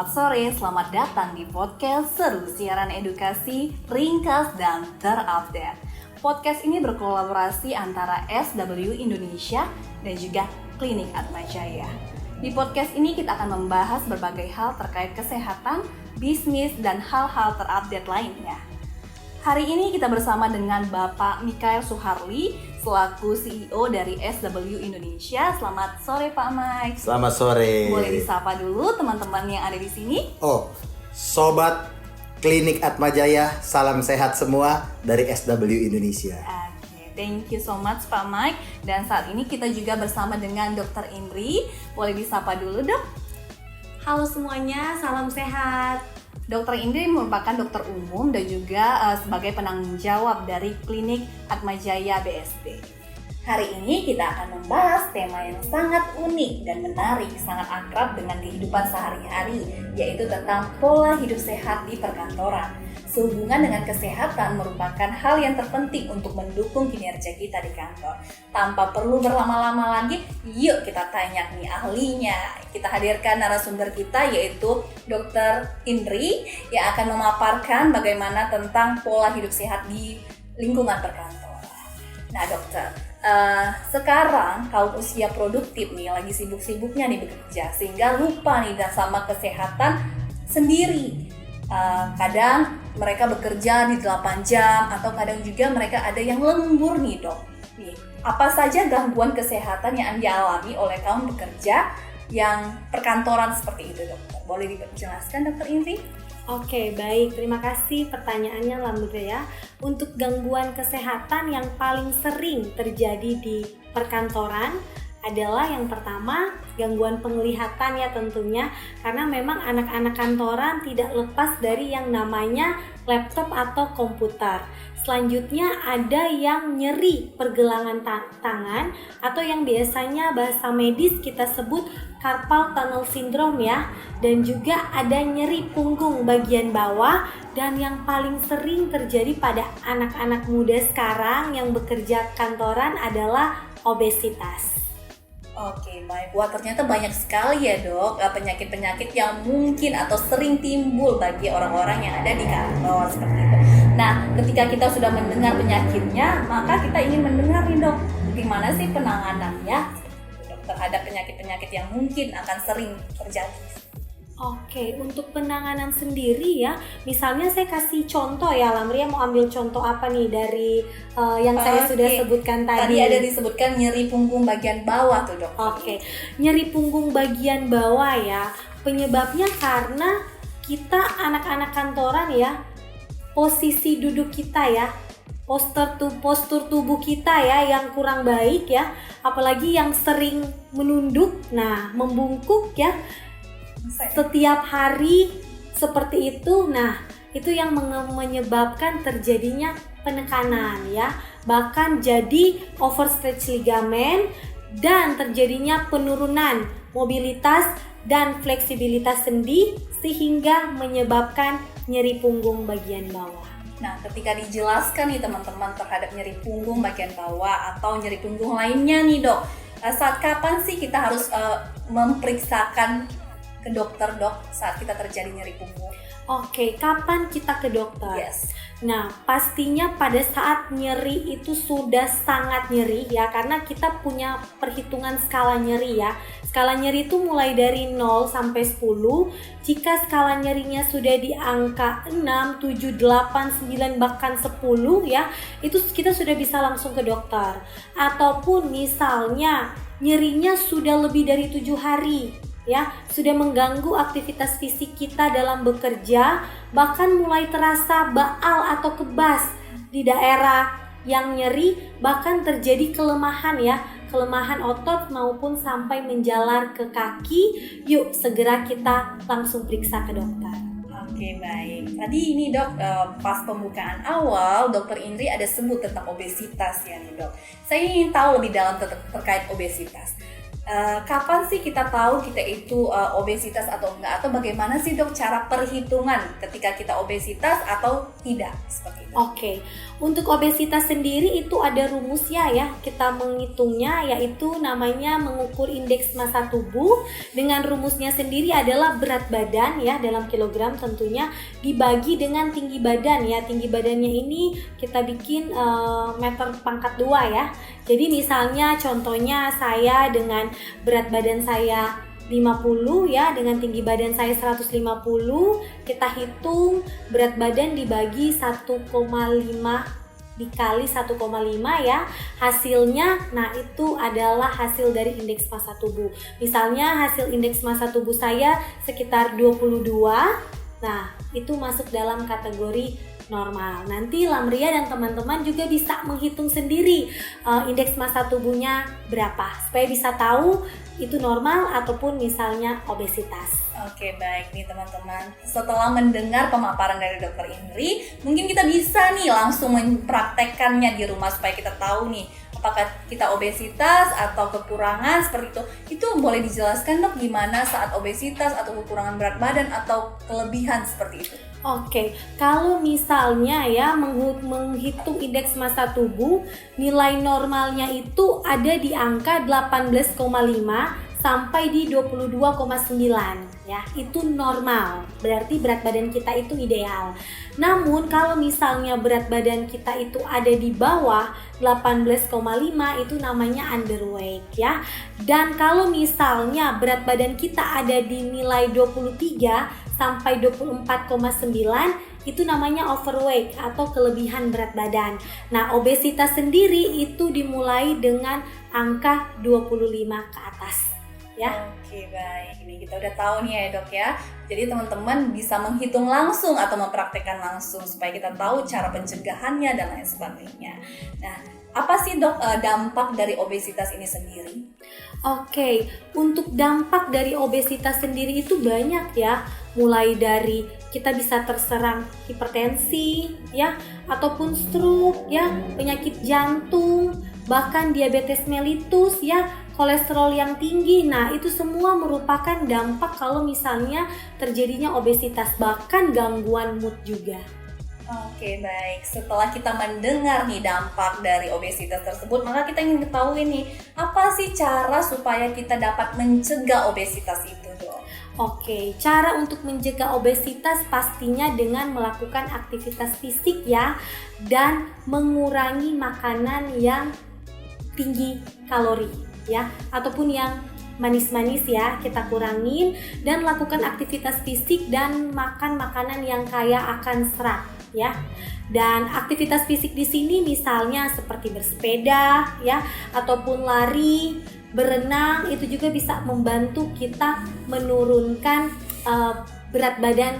Selamat sore, selamat datang di podcast seru siaran edukasi, ringkas, dan terupdate. Podcast ini berkolaborasi antara SW Indonesia dan juga Klinik Atmajaya. Di podcast ini kita akan membahas berbagai hal terkait kesehatan, bisnis, dan hal-hal terupdate lainnya. Hari ini kita bersama dengan Bapak Mikael Suharli selaku CEO dari SW Indonesia. Selamat sore Pak Mike. Selamat sore. Boleh disapa dulu teman-teman yang ada di sini? Sobat Klinik Atmajaya, salam sehat semua dari SW Indonesia. Oke, thank you so much Pak Mike. Dan saat ini kita juga bersama dengan Dr. Indri. Boleh disapa dulu Dok? Halo semuanya, salam sehat. Dr. Indri merupakan dokter umum dan juga sebagai penanggung jawab dari Klinik Atmajaya BSD. Hari ini kita akan membahas tema yang sangat unik dan menarik, sangat akrab dengan kehidupan sehari-hari, yaitu tentang pola hidup sehat di perkantoran. Sehubungan dengan kesehatan merupakan hal yang terpenting untuk mendukung kinerja kita di kantor. Tanpa perlu berlama-lama lagi, yuk kita tanya nih ahlinya. Kita hadirkan narasumber kita yaitu Dr. Indri yang akan memaparkan bagaimana tentang pola hidup sehat di lingkungan perkantoran. Nah dokter, sekarang kaum usia produktif nih lagi sibuk-sibuknya nih bekerja sehingga lupa nih sama kesehatan sendiri. Kadang mereka bekerja di 8 jam atau kadang juga mereka ada yang lembur nih dok. Nih, apa saja gangguan kesehatan yang dialami oleh kaum pekerja yang perkantoran seperti itu dokter? Boleh dijelaskan dokter Indri? Oke, baik. Terima kasih pertanyaannya Lambre ya. Untuk gangguan kesehatan yang paling sering terjadi di perkantoran adalah yang pertama gangguan penglihatan ya tentunya, karena memang anak-anak kantoran tidak lepas dari yang namanya laptop atau komputer. Selanjutnya ada yang nyeri pergelangan tangan atau yang biasanya bahasa medis kita sebut carpal tunnel syndrome ya, dan juga ada nyeri punggung bagian bawah, dan yang paling sering terjadi pada anak-anak muda sekarang yang bekerja kantoran adalah obesitas. Oke, baik. Wah, ternyata banyak sekali ya dok penyakit-penyakit yang mungkin atau sering timbul bagi orang-orang yang ada di kantor seperti itu. Nah, ketika kita sudah mendengar penyakitnya, maka kita ingin mendengar nih dok, gimana sih penanganannya dok, terhadap penyakit-penyakit yang mungkin akan sering terjadi. Oke, untuk penanganan sendiri ya, misalnya saya kasih contoh ya, Lamria mau ambil contoh apa nih dari yang saya sudah sebutkan tadi? Tadi ada disebutkan nyeri punggung bagian bawah tuh dok. Oke, nyeri punggung bagian bawah ya, penyebabnya karena kita anak-anak kantoran ya, posisi duduk kita ya, postur tubuh kita ya yang kurang baik ya, apalagi yang sering menunduk, nah membungkuk ya, setiap hari seperti itu. Nah itu yang menyebabkan terjadinya penekanan ya, bahkan jadi overstretch ligamen dan terjadinya penurunan mobilitas dan fleksibilitas sendi sehingga menyebabkan nyeri punggung bagian bawah. Nah, ketika dijelaskan nih teman-teman terhadap nyeri punggung bagian bawah atau nyeri punggung lainnya nih dok, saat kapan sih kita harus memeriksakan ke dokter dok saat kita terjadi nyeri punggung? Oke, kapan kita ke dokter? Yes. Nah, pastinya pada saat nyeri itu sudah sangat nyeri ya, karena kita punya perhitungan skala nyeri ya. Skala nyeri itu mulai dari 0 sampai 10. Jika skala nyerinya sudah di angka 6, 7, 8, 9 bahkan 10 ya, itu kita sudah bisa langsung ke dokter. Ataupun misalnya nyerinya sudah lebih dari 7 hari ya, sudah mengganggu aktivitas fisik kita dalam bekerja, bahkan mulai terasa baal atau kebas di daerah yang nyeri, bahkan terjadi kelemahan ya, kelemahan otot maupun sampai menjalar ke kaki, yuk segera kita langsung periksa ke dokter. Oke, baik. Tadi ini dok, pas pembukaan awal dokter Indri ada sebut tentang obesitas ya nih dok. Saya ingin tahu lebih dalam terkait obesitas. kapan sih kita tahu kita itu obesitas atau enggak, atau bagaimana sih dok cara perhitungan ketika kita obesitas atau tidak seperti itu? Oke, untuk obesitas sendiri itu ada rumusnya ya, kita menghitungnya yaitu namanya mengukur indeks massa tubuh dengan rumusnya sendiri adalah berat badan ya dalam kilogram tentunya dibagi dengan tinggi badan ya. Tinggi badannya ini kita bikin meter pangkat 2 ya. Jadi misalnya contohnya saya dengan berat badan saya 50 ya, dengan tinggi badan saya 150, kita hitung berat badan dibagi 1,5 dikali 1,5 ya, hasilnya nah itu adalah hasil dari indeks massa tubuh. Misalnya hasil indeks massa tubuh saya sekitar 22, nah itu masuk dalam kategori normal. Nanti Lamria dan teman-teman juga bisa menghitung sendiri indeks massa tubuhnya berapa supaya bisa tahu itu normal ataupun misalnya obesitas. Oke, baik nih teman-teman. Setelah mendengar pemaparan dari Dokter Indri, mungkin kita bisa nih langsung mempraktekkannya di rumah supaya kita tahu nih apakah kita obesitas atau kekurangan seperti itu. Itu boleh dijelaskan dok gimana saat obesitas atau kekurangan berat badan atau kelebihan seperti itu? Oke, kalau misalnya ya menghitung indeks massa tubuh, nilai normalnya itu ada di angka 18,5 sampai di 22,9 ya, itu normal. Berarti berat badan kita itu ideal. Namun kalau misalnya berat badan kita itu ada di bawah 18,5 itu namanya underweight ya. Dan kalau misalnya berat badan kita ada di nilai 23 sampai 24,9 itu namanya overweight atau kelebihan berat badan. Nah, obesitas sendiri itu dimulai dengan angka 25 ke atas ya. Oke, baik. Ini kita udah tahu nih ya dok ya. Jadi teman-teman bisa menghitung langsung atau mempraktekkan langsung supaya kita tahu cara pencegahannya dan lain sebagainya. Nah, apa sih dok dampak dari obesitas ini sendiri? Oke, untuk dampak dari obesitas sendiri itu banyak ya. Mulai dari kita bisa terserang hipertensi ya, ataupun stroke ya, penyakit jantung, bahkan diabetes mellitus ya, kolesterol yang tinggi. Nah, itu semua merupakan dampak kalau misalnya terjadinya obesitas, bahkan gangguan mood juga. Oke, baik. Setelah kita mendengar nih dampak dari obesitas tersebut, maka kita ingin ketahui nih, apa sih cara supaya kita dapat mencegah obesitas itu, dok? Oke, cara untuk mencegah obesitas pastinya dengan melakukan aktivitas fisik ya, dan mengurangi makanan yang tinggi kalori ya, ataupun yang manis-manis ya, kita kurangin dan lakukan aktivitas fisik dan makan makanan yang kaya akan serat ya. Dan aktivitas fisik di sini misalnya seperti bersepeda ya, ataupun lari, berenang, itu juga bisa membantu kita menurunkan berat badan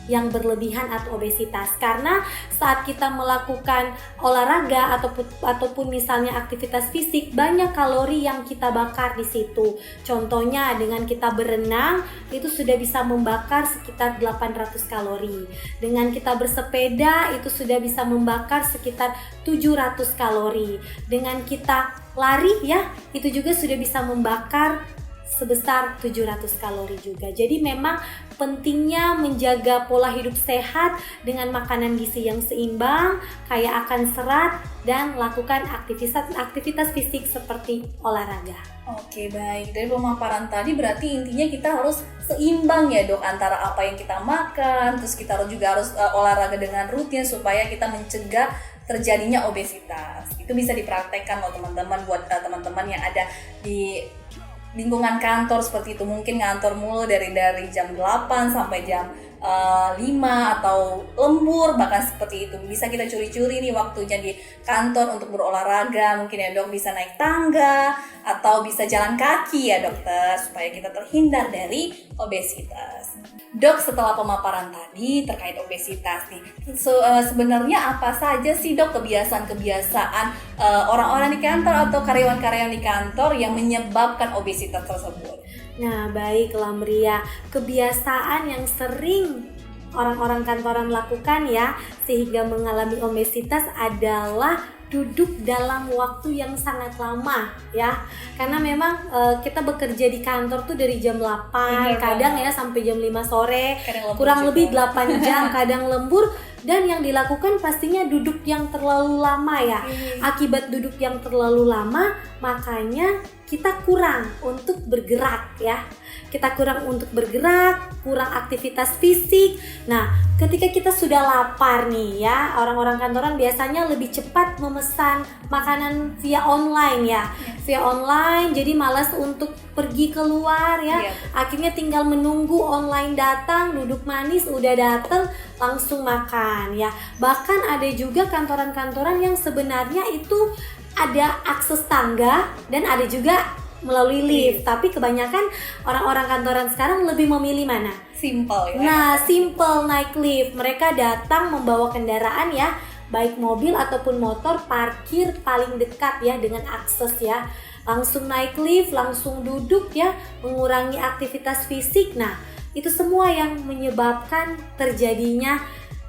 yang berlebihan atau obesitas. Karena saat kita melakukan olahraga ataupun misalnya aktivitas fisik, banyak kalori yang kita bakar di situ. Contohnya dengan kita berenang itu sudah bisa membakar sekitar 800 kalori. Dengan kita bersepeda itu sudah bisa membakar sekitar 700 kalori. Dengan kita lari ya, itu juga sudah bisa membakar sebesar 700 kalori juga. Jadi memang pentingnya menjaga pola hidup sehat dengan makanan gizi yang seimbang, kaya akan serat, dan lakukan aktivitas fisik seperti olahraga. Oke, baik. Dari pemaparan tadi berarti intinya kita harus seimbang ya dok, antara apa yang kita makan, terus kita juga harus olahraga dengan rutin supaya kita mencegah terjadinya obesitas. Itu bisa dipraktekkan loh teman-teman, buat teman-teman yang ada di lingkungan kantor seperti itu, mungkin ngantor mulu dari jam 8 sampai jam 5 atau lembur bahkan seperti itu. Bisa kita curi-curi nih waktunya di kantor untuk berolahraga, mungkin ya dok bisa naik tangga atau bisa jalan kaki ya dokter, supaya kita terhindar dari obesitas. Dok, setelah pemaparan tadi terkait obesitas nih, sebenarnya apa saja sih dok kebiasaan-kebiasaan orang-orang di kantor atau karyawan-karyawan di kantor yang menyebabkan obesitas tersebut? Nah, baik Lamria, kebiasaan yang sering orang-orang kantoran lakukan ya sehingga mengalami obesitas adalah duduk dalam waktu yang sangat lama ya. Karena memang kita bekerja di kantor tuh dari jam 8 Bener kadang banget. ya sampai jam 5 sore, Kadang lembur kurang juga. lebih 8 jam, kadang lembur, dan yang dilakukan pastinya duduk yang terlalu lama ya. Akibat duduk yang terlalu lama, makanya kita kurang untuk bergerak ya. Kita kurang untuk bergerak, kurang aktivitas fisik. Nah, ketika kita sudah lapar nih ya, orang-orang kantoran biasanya lebih cepat memesan makanan via online ya. Via online, jadi malas untuk pergi keluar ya. Iya. Akhirnya tinggal menunggu online datang, duduk manis, udah datang, langsung makan ya. Bahkan ada juga kantoran-kantoran yang sebenarnya itu ada akses tangga dan ada juga melalui lift. Tapi kebanyakan orang-orang kantoran sekarang lebih memilih mana? Simple ya. Nah, simple naik lift. Mereka datang membawa kendaraan ya, baik mobil ataupun motor, parkir paling dekat ya dengan akses ya. Langsung naik lift, langsung duduk ya, mengurangi aktivitas fisik. Nah, itu semua yang menyebabkan terjadinya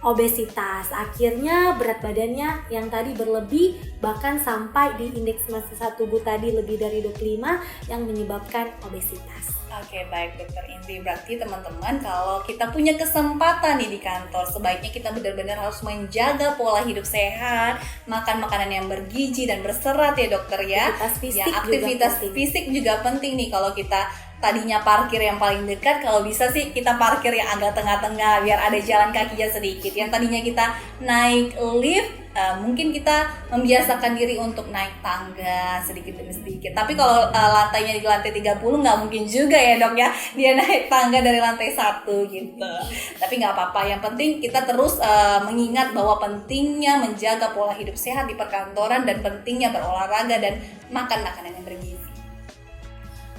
obesitas. Akhirnya berat badannya yang tadi berlebih, bahkan sampai di indeks massa tubuh tadi lebih dari 25 yang menyebabkan obesitas. Oke, baik Dokter Indri. Berarti teman-teman, kalau kita punya kesempatan nih di kantor, sebaiknya kita benar-benar harus menjaga pola hidup sehat, makan makanan yang bergizi dan berserat ya dokter ya. Aktivitas fisik Ya, aktivitas juga penting. fisik juga penting nih. Kalau kita tadinya parkir yang paling dekat, kalau bisa sih kita parkir yang agak tengah-tengah biar ada jalan kakinya sedikit. Yang tadinya kita naik lift, mungkin kita membiasakan diri untuk naik tangga sedikit demi sedikit. Tapi kalau lantainya di lantai 30 nggak mungkin juga ya dok ya, dia naik tangga dari lantai 1 gitu. Tapi nggak apa-apa, yang penting kita terus mengingat bahwa pentingnya menjaga pola hidup sehat di perkantoran dan pentingnya berolahraga dan makan makanan yang bergizi.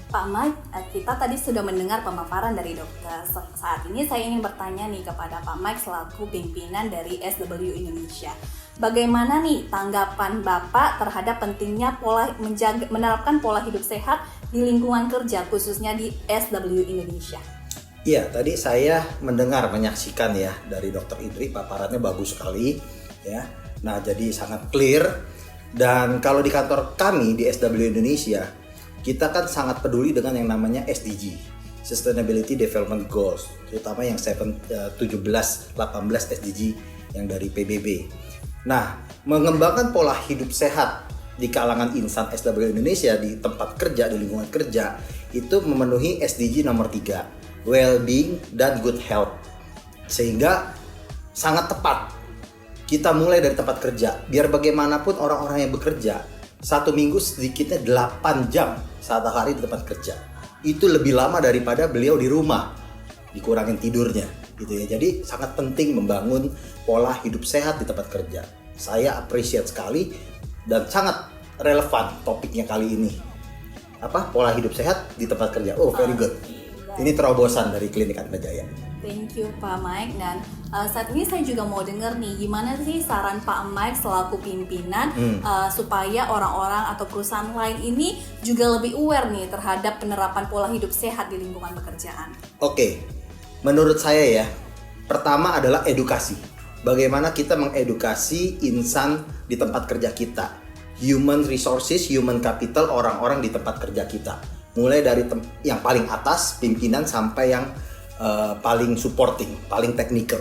Pak Mike, kita tadi sudah mendengar pemaparan dari dokter. Saat ini saya ingin bertanya nih kepada Pak Mike selaku pimpinan dari SW Indonesia. Bagaimana nih tanggapan Bapak terhadap pentingnya menerapkan pola hidup sehat di lingkungan kerja khususnya di SW Indonesia? Iya, tadi saya menyaksikan ya dari Dokter Indri, paparannya bagus sekali ya. Nah, jadi sangat clear. Dan kalau di kantor kami di SW Indonesia, kita kan sangat peduli dengan yang namanya SDG, Sustainability Development Goals, terutama yang 17-18 SDG yang dari PBB. Nah, mengembangkan pola hidup sehat di kalangan insan SW Indonesia di tempat kerja, di lingkungan kerja, itu memenuhi SDG nomor 3, well-being dan good health. Sehingga sangat tepat kita mulai dari tempat kerja. Biar bagaimanapun orang-orang yang bekerja, 1 minggu sedikitnya 8 jam satu hari di tempat kerja. Itu lebih lama daripada beliau di rumah, dikurangin tidurnya gitu ya. Jadi sangat penting membangun pola hidup sehat di tempat kerja. Saya appreciate sekali dan sangat relevan topiknya kali ini. Apa? Pola hidup sehat di tempat kerja. Oh, very good. Ini terobosan dari Klinik Atma Jaya. Thank you Pak Mike. Dan saat ini saya juga mau dengar nih, gimana sih saran Pak Mike selaku pimpinan supaya orang-orang atau perusahaan lain ini juga lebih aware nih terhadap penerapan pola hidup sehat di lingkungan pekerjaan. Oke, menurut saya ya, pertama adalah edukasi. Bagaimana kita mengedukasi insan di tempat kerja kita, human resources, human capital, orang-orang di tempat kerja kita. Mulai dari yang paling atas, pimpinan, sampai yang paling supporting, paling technical.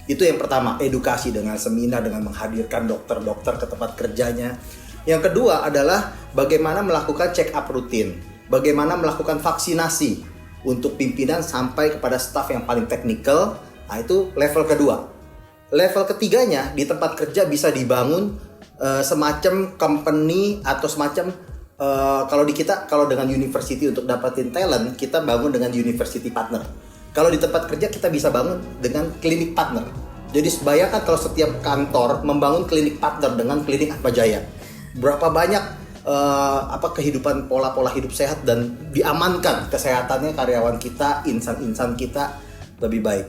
Itu yang pertama, edukasi dengan seminar, dengan menghadirkan dokter-dokter ke tempat kerjanya. Yang kedua adalah bagaimana melakukan check up rutin, bagaimana melakukan vaksinasi untuk pimpinan sampai kepada staf yang paling technical. Nah, itu level kedua. Level ketiganya, di tempat kerja bisa dibangun semacam company atau semacam kalau dengan university untuk dapatin talent, kita bangun dengan university partner. Kalau di tempat kerja kita bisa bangun dengan klinik partner. Jadi bayangkan kalau setiap kantor membangun klinik partner dengan Klinik Atma Jaya, berapa banyak kehidupan pola-pola hidup sehat dan diamankan kesehatannya karyawan kita, insan-insan kita lebih baik.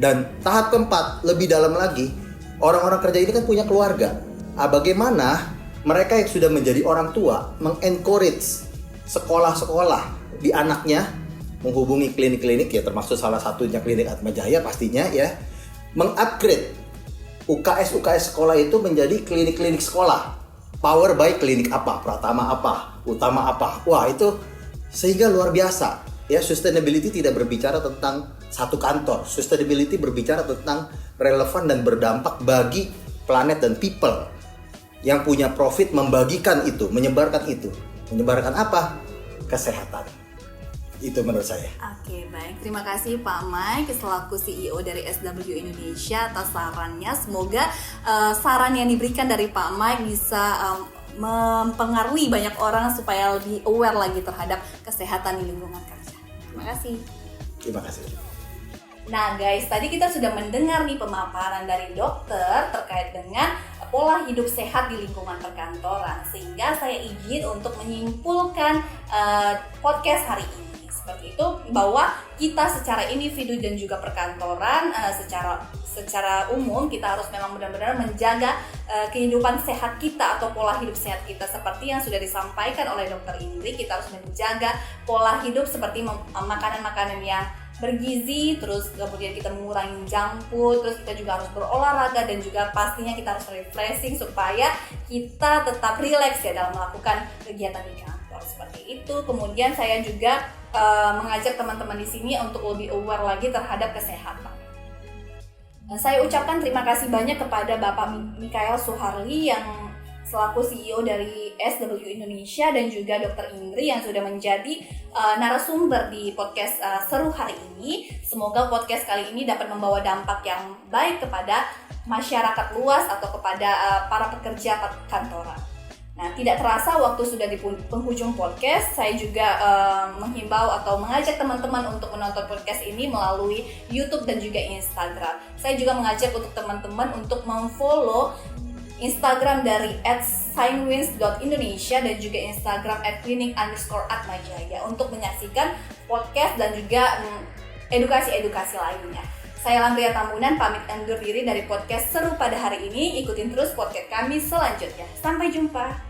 Dan tahap keempat, lebih dalam lagi, orang-orang kerja ini kan punya keluarga. Bagaimana mereka yang sudah menjadi orang tua mengencourage sekolah-sekolah di anaknya menghubungi klinik-klinik ya, termasuk salah satunya Klinik Atma Jaya pastinya ya, mengupgrade UKS sekolah itu menjadi klinik-klinik sekolah power by klinik apa, Pratama apa, Utama apa. Wah, itu sehingga luar biasa. Ya, sustainability tidak berbicara tentang satu kantor. Sustainability berbicara tentang relevan dan berdampak bagi planet dan people yang punya profit membagikan itu, menyebarkan itu. Menyebarkan apa? Kesehatan. Itu menurut saya. Oke, baik. Terima kasih Pak Mike selaku CEO dari SW Indonesia atas sarannya. Semoga saran yang diberikan dari Pak Mike bisa mempengaruhi banyak orang supaya lebih aware lagi terhadap kesehatan di lingkungan kerja. Terima kasih. Terima kasih. Nah guys, tadi kita sudah mendengar nih pemaparan dari dokter terkait dengan pola hidup sehat di lingkungan perkantoran. Sehingga saya izin untuk menyimpulkan podcast hari ini. Seperti itu, bahwa kita secara individu dan juga perkantoran secara umum kita harus memang benar-benar menjaga kehidupan sehat kita atau pola hidup sehat kita seperti yang sudah disampaikan oleh Dr. Indri. Kita harus menjaga pola hidup seperti makanan-makanan yang bergizi, terus kemudian kita mengurangi junk food, terus kita juga harus berolahraga dan juga pastinya kita harus refreshing supaya kita tetap rileks ya dalam melakukan kegiatan di kantor seperti itu. Kemudian saya juga mengajak teman-teman di sini untuk lebih aware lagi terhadap kesehatan. Saya ucapkan terima kasih banyak kepada Bapak Mikael Suharli yang selaku CEO dari SW Indonesia dan juga Dr. Indri yang sudah menjadi narasumber di podcast seru hari ini. Semoga podcast kali ini dapat membawa dampak yang baik kepada masyarakat luas atau kepada para pekerja kantoran. Nah, tidak terasa waktu sudah di penghujung podcast. Saya juga menghimbau atau mengajak teman-teman untuk menonton podcast ini melalui YouTube dan juga Instagram. Saya juga mengajak untuk teman-teman untuk memfollow Instagram dari @signwins.indonesia dan juga Instagram @clinic_atmajaya untuk menyaksikan podcast dan juga edukasi-edukasi lainnya. Saya Landria Tambunan pamit undur diri dari podcast seru pada hari ini. Ikutin terus podcast kami selanjutnya. Sampai jumpa.